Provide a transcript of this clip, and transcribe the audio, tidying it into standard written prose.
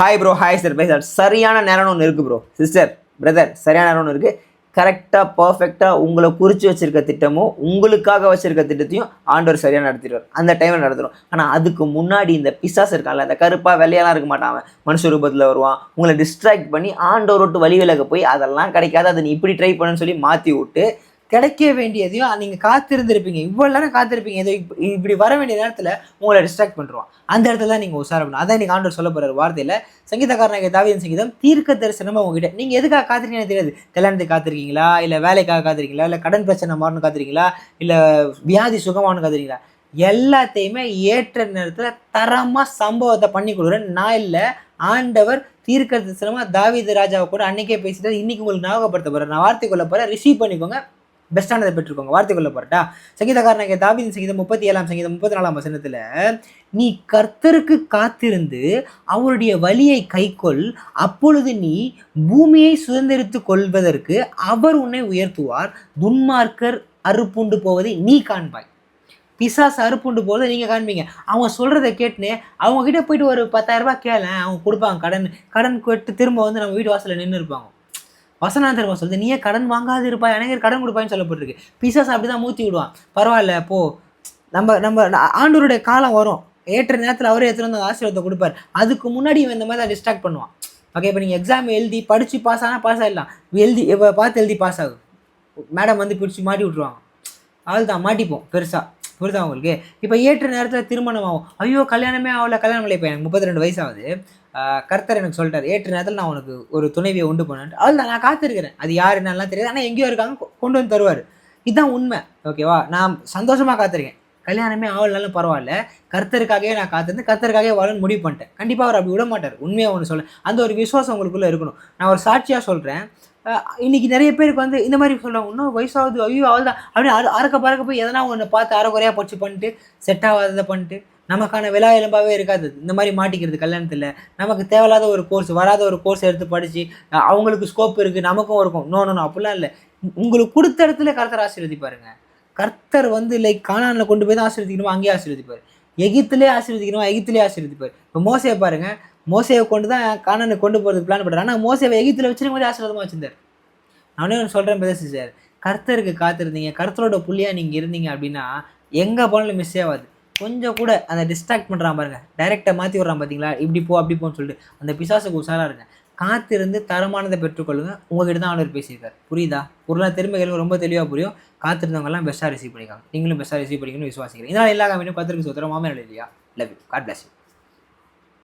Hi bro, hi sir sir சரியான நேரம்னு ஒன்று இருக்குது ப்ரோ. சிஸ்டர் பிரதர், சரியான நேரம் ஒன்று இருக்குது. கரெக்டாக பர்ஃபெக்டாக உங்களை குறித்து வச்சுருக்க திட்டமும் உங்களுக்காக வச்சுருக்க திட்டத்தையும் ஆண்டவர் சரியாக நடத்திடுவார். அந்த டைமில் நடத்துடும். ஆனால் அதுக்கு முன்னாடி இந்த பிசாசு இருக்கான்ல, அந்த கருப்பாக வெள்ளையெல்லாம் இருக்க மாட்டான், அவன் மனுஷ ரூபத்தில் வருவான். உங்களை டிஸ்ட்ராக்ட் பண்ணி ஆண்டவர் விட்டு வழி விலக போய் அதெல்லாம் கிடைக்காது, அதை நீ இப்படி ட்ரை பண்ணுன்னு சொல்லி மாற்றி விட்டு கிடைக்க வேண்டியதையும் நீங்கள் காத்திருந்துருப்பீங்க, இவ்வளோ நேரம் காத்திருப்பீங்க, இதை இப்படி வர வேண்டிய நேரத்தில் உங்களை டிஸ்ட்ராக்ட் பண்ணுறான். அந்த இடத்துல தான் நீங்கள் உஷார பண்ணணும். அதான் நீங்கள் ஆண்டவர் சொல்ல போகிறார் வார்த்தையில். சங்கீதக்காரனாகிய தாவீதின் சங்கீதம் தீர்க்க தரிசனமாக உங்ககிட்ட. நீங்கள் எதுக்காக காத்திருக்கீங்கன்னு தெரியாது. கல்யாணத்துக்கு காத்திருக்கீங்களா, இல்லை வேலைக்காக காத்திருக்கீங்களா, இல்லை கடன் பிரச்சனை மாறணும் காத்திருக்கீங்களா, இல்லை வியாதி சுகமானு காத்திருக்கீங்களா, எல்லாத்தையுமே ஏற்ற நேரத்தில் தரமாக சம்பவத்தை பண்ணி கொடுக்குறேன் நான். இல்லை, ஆண்டவர் தீர்க்க தரிசனமாக தாவீது ராஜாவை கூட அன்றைக்கே பேசிட்டு இன்றைக்கி உங்களுக்கு ஞாபகப்படுத்த போகிறேன். நான் வார்த்தை கொள்ள போகிறேன், ரிசீவ் பண்ணிக்கோங்க, பெஸ்ட்டானதை பெற்றுக்கோங்க. வார்த்தை கொள்ள போறட்டா. சங்கீதக்காரனாகிய தாவீதின் சங்கீதம் 37 சங்கீதம் 34 வசனத்தில், நீ கர்த்தருக்கு காத்திருந்து அவருடைய வழியை கைக்கொள், அப்பொழுது நீ பூமியை சுதந்திரித்து கொள்வதற்கு அவர் உன்னை உயர்த்துவார், துன்மார்க்கர் அறுப்புண்டு போவதை நீ காண்பாய். பிசாசு அறுப்புண்டு போவதை நீங்கள் காண்பீங்க. அவங்க சொல்கிறத கேட்டுன்னு அவங்கக்கிட்ட போயிட்டு ஒரு 10,000 ரூபாய் கேள, அவங்க கொடுப்பாங்க. கடன் கேட்டு திரும்ப வந்து நம்ம வீட்டு வாசலில் நின்று இருப்பாங்க. வசனம் திரும்ப சொல்லுது, நீயே கடன் வாங்காது இருப்பாய், அனைவரும் கடன் கொடுப்பான்னு சொல்லப்பட்டிருக்கு. பிசாசு அப்படி தான் மூத்தி விடுவான். பரவாயில்ல போ, நம்ம ஆண்டவருடைய காலம் வரும், ஏற்ற நேரத்தில் அவரே எடுத்துகிட்டு வந்து ஆசீர்வாதத்தை கொடுப்பார். அதுக்கு முன்னாடி இவன் இந்த மாதிரி தான் டிஸ்ட்ராக்ட் பண்ணுவான். ஓகே, இப்போ நீங்கள் எக்ஸாம் எழுதி படித்து பாஸ் ஆனால் பாஸ் ஆகிடலாம், எழுதி பாஸ் ஆகும், மேடம் வந்து பிடிச்சி மாட்டி விட்ருவாங்க. அவள் தான் மாட்டிப்போம் பெருசாக. புரியுதா உங்களுக்கு? இப்போ ஏற்ற நேரத்தில் திருமணம் ஆகும். ஐயோ கல்யாணமே ஆகல, கல்யாணம் இல்லை, இப்போ எனக்கு 32 வயசு ஆகுது. கர்த்தர் எனக்கு சொல்லிட்டார், ஏற்ற நேரத்தில் நான் உனக்கு ஒரு துணைவியை உண்டு பண்ணேன். அவள் தான் நான் காத்திருக்கிறேன். அது யார் என்னெல்லாம் தெரியாது, ஆனால் எங்கேயோ இருக்காங்க, கொண்டு வந்து தருவார். இதுதான் உண்மை. ஓகேவா? நான் சந்தோஷமாக காத்திருக்கேன். கல்யாணமே ஆகலனாலும் பரவாயில்ல, கர்த்தருக்காகவே நான் காத்திருந்து கர்த்தருக்காகவே வாழணும்னு முடிவு பண்ணிட்டேன். கண்டிப்பாக அவர் அப்படி விட மாட்டார். உண்மையாக ஒன்று சொல்ல, அந்த ஒரு விசுவாசம் உங்களுக்குள்ளே இருக்கணும். நான் ஒரு சாட்சியாக சொல்கிறேன். இன்றைக்கி நிறைய பேருக்கு வந்து இந்த மாதிரி சொல்லுவாங்க, இன்னும் வயசாகுது, ஐயோ அவள் தான் அப்படின்னு அறக்க பறக்க போய் எதனா ஒன்று பார்த்து அரைக்குறையாக படிச்சு பண்ணிட்டு செட் ஆகாததை பண்ணிட்டு நமக்கான விழா எலும்பாகவே இருக்காது. இந்த மாதிரி மாட்டிக்கிறது கல்யாணத்தில். நமக்கு தேவையில்லாத ஒரு கோர்ஸ், வராத ஒரு கோர்ஸ் எடுத்து படித்து அவங்களுக்கு ஸ்கோப் இருக்குது, நமக்கும் இருக்கும். நோ அப்படிலாம் இல்லை. உங்களுக்கு கொடுத்த இடத்துல கர்த்தர் ஆசீர்வதிப்பாருங்க. கர்த்தர் வந்து லைக் கானானில் கொண்டு போய் தான் ஆசீர்வதிக்கணுமோ அங்கேயே ஆசீர்வதிப்பார். எகிப்திலே ஆசீர்வதிக்கணுமோ எகிப்திலே ஆசீர்வதிப்பார். இப்போ மோசையை பாருங்கள், மோசையை கொண்டு தான் கானானுக்கு கொண்டு போகிறதுக்கு பிளான் பண்ணுறாரு. ஆனால் மோசையை எகிப்தில் வச்சிருக்கும் போது ஆசீர்வாதமாக வச்சிருந்தார். நானே ஒன்று சொல்கிறேன் பேச சார், கர்த்தருக்கு காத்திருந்தீங்க, கர்த்தரோட புள்ளியாக நீங்கள் இருந்தீங்க அப்படின்னா எங்கே போனாலும் மிஸ் ஆகாது. கொஞ்சம் கூட அந்த டிஸ்ட்ராக்ட் பண்ணுறான் பாருங்க, டைரெக்டாக மாற்றி விட்றான் பார்த்தீங்களா, இப்படி போ அப்படி போன்னு சொல்லிட்டு, அந்த பிசாசுக்கு உஷாராக இருங்க. காத்திருந்து தரமானதை பெற்றுக்கொள்ளுங்க. உங்ககிட்ட தான் ஆண்டவர் பேசியிருக்காரு. புரியுதா? பொருளாக திரும்ப கேள்வி ரொம்ப தெளிவாக புரியும். காத்திருந்தவங்கலாம் பெஸ்ட்டாக ரிசீவ் பண்ணிக்காங்க. நீங்களும் பெஸ்ட்டாக ரிசீவ் பண்ணிக்கணும்னு விசுவாசிக்கிறேன். இதனால் எல்லா கம்பெனியும் கத்திரிக்கு சுத்தரம் மாமே இல்லையா? Love you. God bless you.